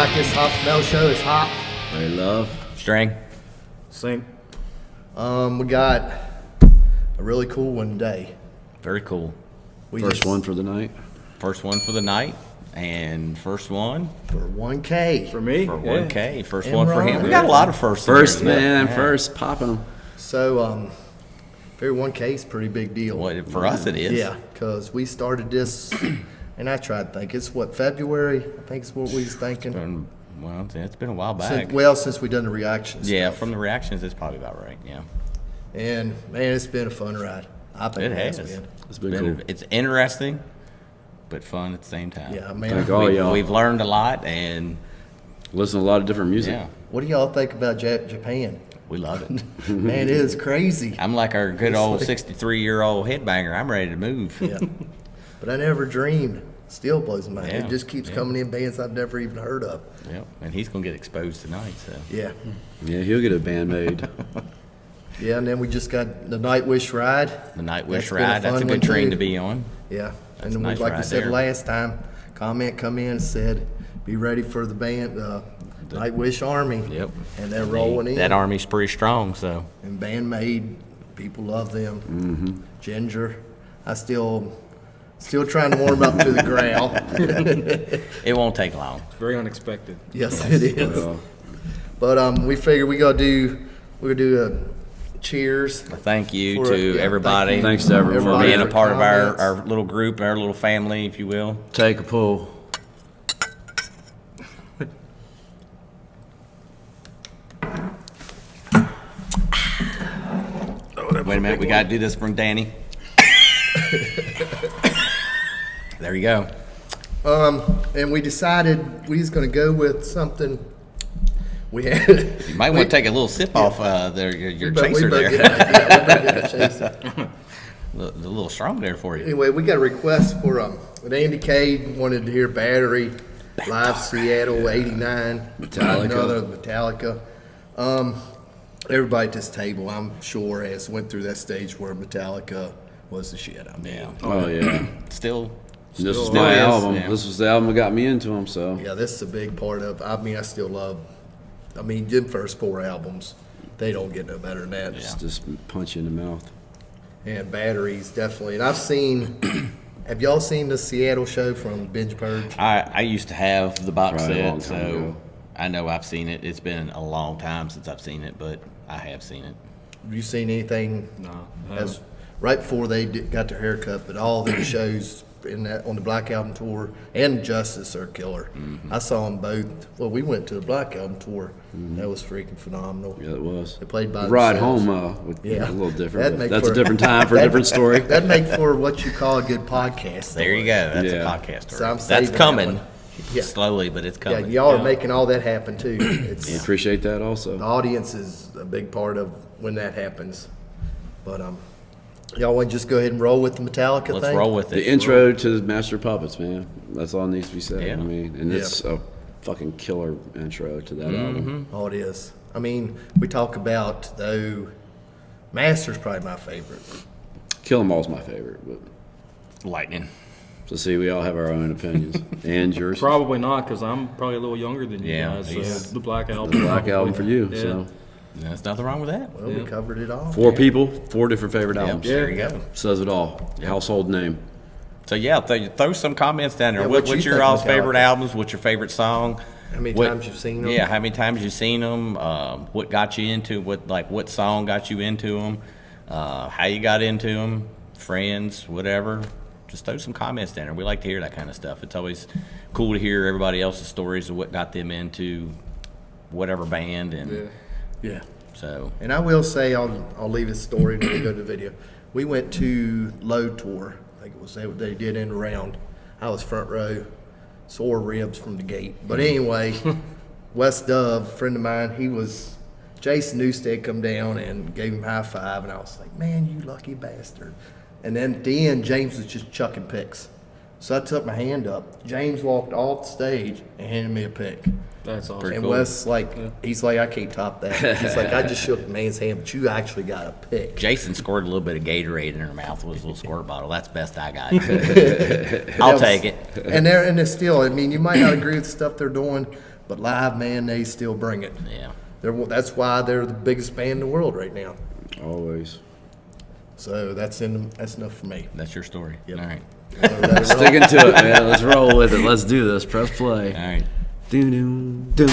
back. This Hop Metal Show is Hop. Ray Love. String. Sing. We got a really cool one today. Very cool. First one for the night. First one for the night. And first one for 1K. For me? for Yeah. 1K. First And one for him. Ron. We got a lot of firsts. First, in here. man. Yeah. First, popping them. So, figure 1K is a pretty big deal. Well, for us, it is. Yeah, because we started this, and I tried to think. It's what, February? I think it's what we was thinking. Well, it's been a while back. Since we done the reactions. Yeah, stuff. from the reactions, it's probably about right. Yeah. And, man, it's been a fun ride. I think It has. been. It's been cool. It's interesting, but fun at the same time. Yeah, man. Thank all y'all. We've learned a lot, and Listen to a lot of different music. yeah, What do y'all think about Japan? we love it. Man, it is crazy. I'm like our good old 63-year-old headbanger. I'm ready to move. Yeah. But I never dreamed. Still blows my mind. Yeah, It just keeps yeah. coming in bands I've never even heard of. Yep. And he's gonna get exposed tonight. So Yeah. Yeah, he'll get a band made. Yeah, and then we just got the Nightwish ride. the Nightwish That's been a ride. That's a fun good one, train too. to be on. Yeah. That's And a then nice like we ride said there. last time, comment come in and said, be ready for the band, Nightwish Army. Yep. And they're rolling in. That army's pretty strong. So And Bandmade, people love them. Mm-hmm. Ginger, I still trying to warm up to the growl. it won't take long. Very unexpected. Yes, it is. Well, But we figured we're gonna do a cheers. Thank you For- to yeah, everybody. Thanks to everyone. for Everybody being a for part of comments. our little group, our little family, if you will. take a pull. Wait a minute, we got to do this from Danny. There you go. And we decided we was gonna go with something. We had. You might want to take a little sip off your chaser there. A little strong there for you. Anyway, we got a request for Andy K wanted to hear Battery, Live Seattle '89, Metallica. another Metallica. Everybody at this table, I'm sure, has went through that stage where Metallica was the shit. I mean, Yeah. Oh, yeah. Still. This was Still my is, album. yeah. This was the album that got me into them, so. yeah, this is a big part of. I mean, I still love. I mean, them first 4 albums, they don't get no better than that. It's just punch you in the mouth. And Batteries, definitely. And I've seen, have y'all seen the Seattle show from Binge Purge? I used to have the box Right, a long set, time so ago. I know I've seen it. It's been a long time since I've seen it, but I have seen it. Have you seen anything No. as right before they got their haircut? But all the shows in that on the Black Album tour and Justice are killer. I saw them both. Well, we went to the Black Album tour. That was freaking phenomenal. Yeah, it was. They played by The ride themselves. home Yeah. a little different. That'd but make That's for- a different time for a That'd- different story. That'd make for what you call a good podcast. There you story. go. That's Yeah. a podcast. So I'm That's saving that coming. one. Yeah. Slowly, but it's Yeah, coming. y'all are making all that happen too. It's We appreciate that also. the audience is a big part of when that happens. But y'all want to just go ahead and roll with the Metallica Let's thing? roll with The it. intro to the Master of Puppets, man. That's all needs to be said. Yeah. I mean, and it's a fucking killer intro to that album. Oh, it is. I mean, we talk about though. Master's probably my favorite. Kill 'Em All's my favorite, but Lightning. so see, we all have our own opinions. And yours. Probably not, because I'm probably a little younger than you Yeah, guys. he's- So the Black Album. The Black probably. Album for you. Yeah. So There's nothing wrong with that. Well, we covered it all. 4 people, 4 different favorite Yep, albums. there you go. Says it all. Household name. So yeah, throw some comments down there. Yeah, What's what you your think all's Metallica? favorite albums? What's your favorite song? How many What- times you've seen them? Yeah, how many times you've seen them? What got you into what song got you into them? How you got into them? Friends, whatever. Just throw some comments down there. We like to hear that kind of stuff. It's always cool to hear everybody else's stories of what got them into whatever band, and Yeah. so And I will say, I'll leave this story when we go to the video. We went to Load Tour. I think it was they did in the round. I was front row, sore ribs from the gate. But anyway, Wes Dove, friend of mine, Jason Newstead come down and gave him a high five, and I was like, man, you lucky bastard. And then at the end, James was just chucking picks. So I took my hand up. James walked off the stage and handed me a pick. That's awesome. Pretty And cool. Wes, he's like, I can't top that. He's like, I just shook the man's hand, but you actually got a pick. Jason squirted a little bit of Gatorade in her mouth with his little squirt bottle. That's the best I got. I'll take it. And they're still, I mean, you might not agree with the stuff they're doing, But live, man, they still bring it. Yeah. That's why they're the biggest band in the world right now. Always. So that's enough for me. That's your story. Yep. All right. Sticking to it, man. Let's roll with it. Let's do this. Press play. All right. Doo-doo, doo.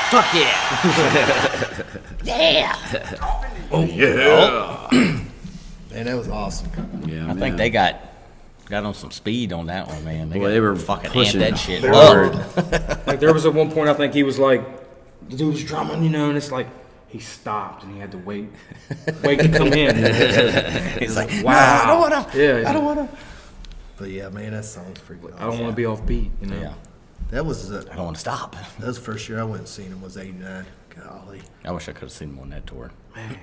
Fuck yeah. Yeah. Man, that was awesome. Yeah, I think they got got on some speed on that one, man. Well, they were fucking pushing amped that shit hard. up. Like there was at one point I think he was like, the dude was drumming, you know, and it's like he stopped and he had to wait to come in. He's like, wow, "Nah, I don't wanna. Yeah, I don't wanna. But yeah, man, that song's freaking awesome. I don't want to be off beat, you know. Yeah, That was I don't want to stop. that was the first year I went and seen him was '89. Golly, I wish I could have seen him on that tour.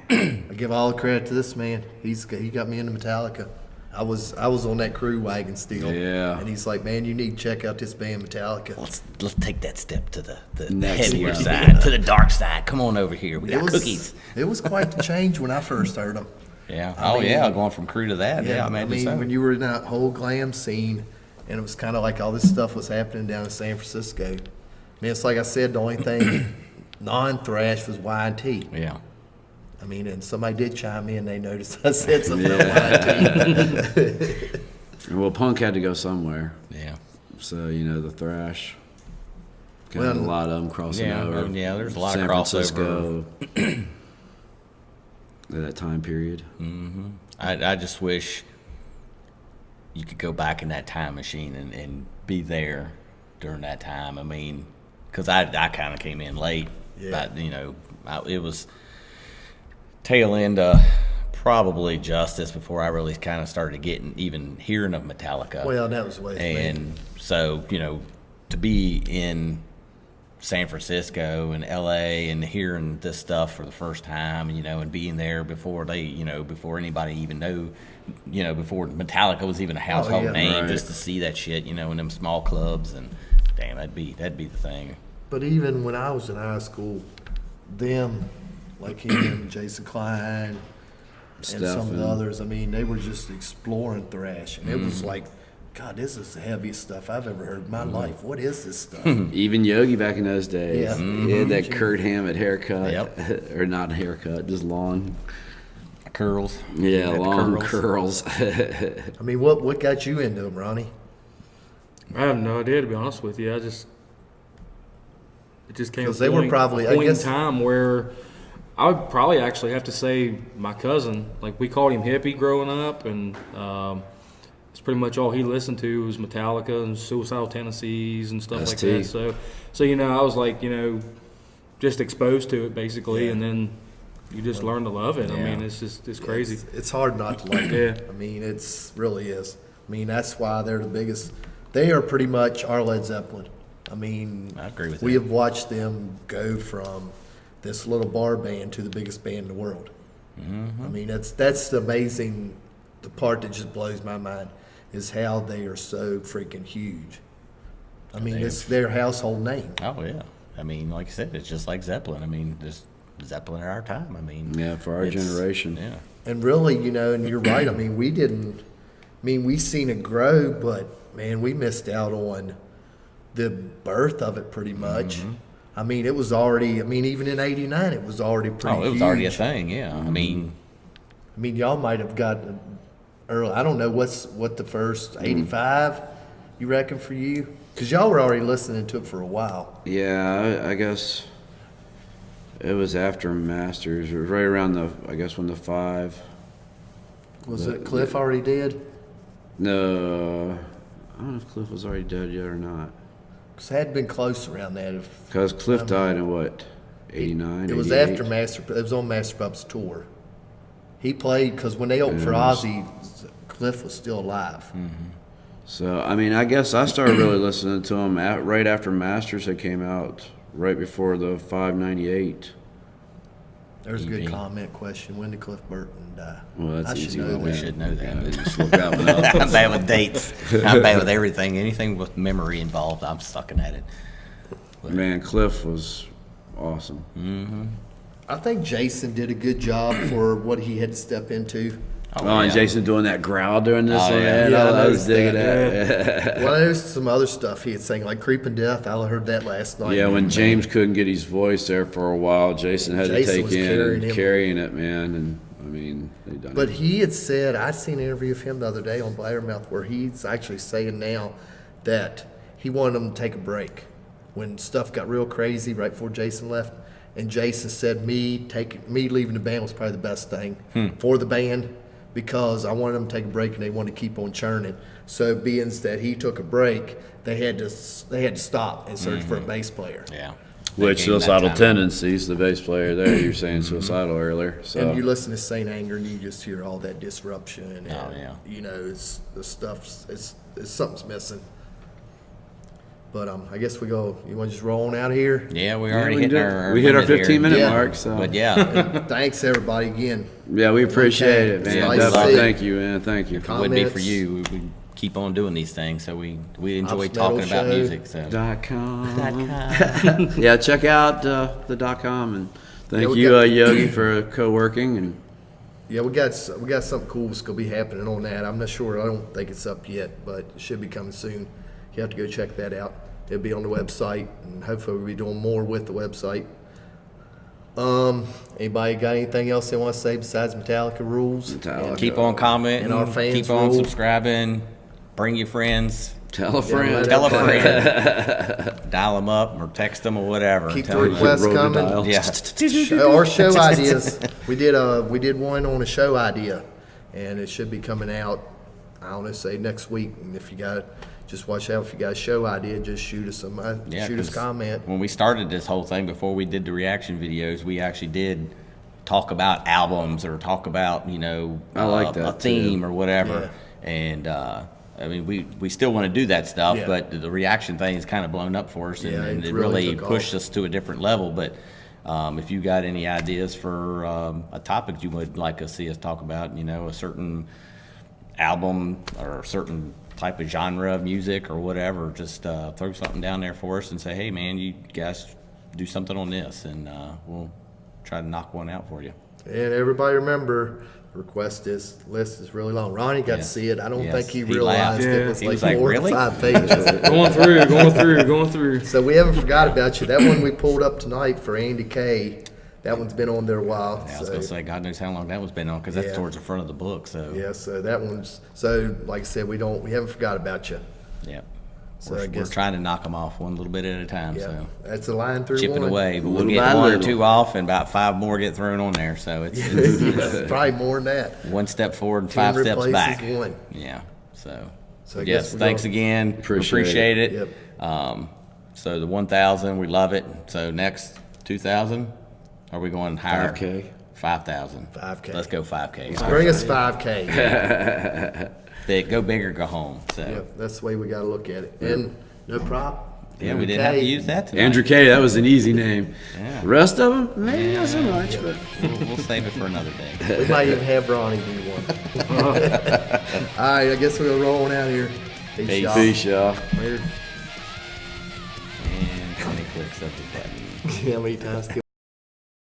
I give all the credit to this man. He got me into Metallica. I was on that crew wagon still. Yeah. And he's like, man, you need to check out this band Metallica. Let's take that step to the Next heavier level. side, to the dark side. Come on over here. We got cookies. It was quite the change when I first heard them. Yeah. I mean, Yeah. Going from crew to that. Yeah. I I imagine mean, so. when you were in that whole glam scene, and it was kind of like all this stuff was happening down in San Francisco. I mean, it's like I said, the only thing non-thrash was Y&T. Yeah. I mean, and somebody did chime in. They noticed I said something about Y&T. Well, punk had to go somewhere. Yeah. So, you know, the thrash. Got Well, a lot of them crossing Yeah, over. yeah, there's a lot of San crossover. Francisco, at that time period. I just wish you could go back in that time machine and be there during that time. I mean, because I kind of came in late. Yeah. But, you know, it was tail end probably Justice before I really kind of started getting even hearing of Metallica. Well, that was way And so, you know, to be in San Francisco and LA and hearing this stuff for the first time, you know, and being there before they, you know, before anybody even knew, you know, before Metallica was even a household yeah. name, Right. just to see that shit, you know, in them small clubs, and damn, that'd be the thing. But even when I was in high school, them, like him, Jason Klein, and some of Stefan. the others, I mean, they were just exploring thrash. And it was like, God, this is the heaviest stuff I've ever heard in my life. What is this stuff? Even Yogi back in those days. Yeah. He had that Kurt Hammett haircut. Yep. Or not haircut, just long. Curls. Yeah, Had the long curls. curls. I mean, what got you into them, Ronnie? I have no idea, to be honest with you. It just came. 'Cause they were probably, a I point guess- in time where I would probably actually have to say my cousin. Like we called him hippie growing up, and it's pretty much all he listened to was Metallica and Suicidal Tendencies and stuff like ST. that. So you know, I was like, you know, just exposed to it basically, Yeah. and then you just learn to love it. I Yeah. mean, it's crazy. It's hard not to like it. Yeah. I mean, it's really is. I mean, that's why they're the biggest. They are pretty much our Led Zeppelin. I mean, I agree with we that. have watched them go from this little bar band to the biggest band in the world. I mean, that's the amazing. The part that just blows my mind is how they are so freaking huge. I mean, it's their household name. Oh yeah. I mean, like I said, it's just like Zeppelin. I mean, there's Zeppelin in our time. I mean, Yeah, for our it's- generation. Yeah. And really, you know, and you're right. I mean, we didn't. I mean, we seen it grow, but man, we missed out on the birth of it pretty much. I mean, it was already. I mean, even in '89, it was already pretty. Oh, it was already a huge. thing. Yeah. I mean, I mean, y'all might have got early. I don't know what the first '85 you reckon for you, because y'all were already listening to it for a while. Yeah, I guess it was after Masters. It was right around when the 5. Was it Cliff already dead? No, I don't know if Cliff was already dead yet or not. Because it had been close around that. Because Cliff died in what, 89? It was 88? after Master. It was on Master Pup's tour. He played because when they opened for It was- Ozzy, Cliff was still alive. So, I mean, I guess I started really listening to him right after Masters had came out, right before the 598. There's a good EP. comment question. When did Cliff Burton die? Well, that's I should easy. know one that. we should know that. Yeah, just look that one up. I'm bad with dates. I'm bad with everything. Anything with memory involved, I'm sucking at it. Man, Cliff was awesome. I think Jason did a good job for what he had to step into. Oh, and yeah. Jason doing that growl during this Oh, one, yeah. man. Yeah, I I was noticed digging that. that. Well, there's some other stuff he had sang, like Creeping Death. I heard that last night. Yeah, when Man, James couldn't get his voice there for a while, Jason had Jason to take was in carrying and him. carrying it, man. And I mean, they done But it. he had said, I seen an interview of him the other day on Blabbermouth where he's actually saying now that he wanted them to take a break when stuff got real crazy right before Jason left. And Jason said me leaving the band was probably the best thing for the band because I wanted them to take a break and they wanted to keep on churning. So being that he took a break, they had to stop and search for a bass player. Yeah. Which They gave him that suicidal time. tendencies, the bass player there, you're saying suicidal earlier. So And you listen to Saint Anger and you just hear all that disruption. And, Oh, yeah. You know, it's the stuff's it's something's missing. But I guess we go. You want to just roll on out of here? Yeah, we Yeah, already we hit did- our we hit our limit here. 15-minute Yeah. mark. So But yeah, Thanks everybody again. yeah, we appreciate it, man. Yeah, nice to Definitely. see. Thank you, man. Thank you. it would be for Comments. you. We keep on doing these things, so we enjoy Ops talking Metal about Show. music. So. .com. Yeah, check out the .com and thank we you, got- Yogi, for co-working and Yeah, we got something cool that's gonna be happening on that. I'm not sure. I don't think it's up yet, but it should be coming soon. You have to go check that out. It'll be on the website, and hopefully we'll be doing more with the website. Anybody got anything else they want to say besides Metallica rules? Metallica. Keep on commenting. And our fans keep on rule. subscribing. Bring your friends. tell a friend. let Tell a everybody- friend. Dial them up or text them or whatever. Keep Tell the them- requests Roll the coming. dial. Yeah. Or show ideas. We did one on a show idea, and it should be coming out. I don't know, say next week. And if you got, just watch out. If you got a show idea, just shoot us Yeah, shoot us a 'cause comment. When we started this whole thing, before we did the reaction videos, we actually did talk about albums or talk about, I like a that, theme or whatever. And I mean, we still want to do that stuff, Yeah. but the reaction thing is kind of blown up for us, and, Yeah, and it it really really took pushed off. us to a different level. But if you got any ideas for a topic you would like to see us talk about, a certain album or a certain type of genre of music or whatever, just throw something down there for us and say, hey man, you guys do something on this, and we'll try to knock one out for you. And everybody remember, the list is really long. Ronnie got to Yes. see it. I don't Yes. think he He realized laughed. it was He like was like, 4 "Really?" to 5 pages. going through. So we haven't forgot about you. That one we pulled up tonight for Andy K. That one's been on there a while. Yeah, I was so, gonna say, God knows how long that one's been on, because that's Yeah. towards the front of the book. So yeah, so that one's like I said, we haven't forgot about you. yeah. So we're, I guess we're trying to knock them off one little bit at a time. yeah, So that's a line through chipping one. away, but we'll Little get by one or little. two off, and about 5 more get thrown on there. So it's It's probably more than that. one step forward and 10 5 steps replaces back. one. Yeah. So, So I but guess yes, we're thanks gonna- again. Appreciate it. Yep. So the 1,000, we love it. So next 2,000, are we going higher? 5K. 5,000. 5K. Let's go 5K. Bring us 5K. Go big or go home. So Yeah, that's the way we got to look at it. And no prop. yeah, we didn't have to use that tonight. Andrew K. That was an easy name. Yeah. The rest of them, maybe not so much, but We'll save it for another day. We might even have Ronnie do one. All right, I guess we'll roll on out here. Peace, Peace. y'all. peace, y'all. Later. And 20 clicks of the button. See how many times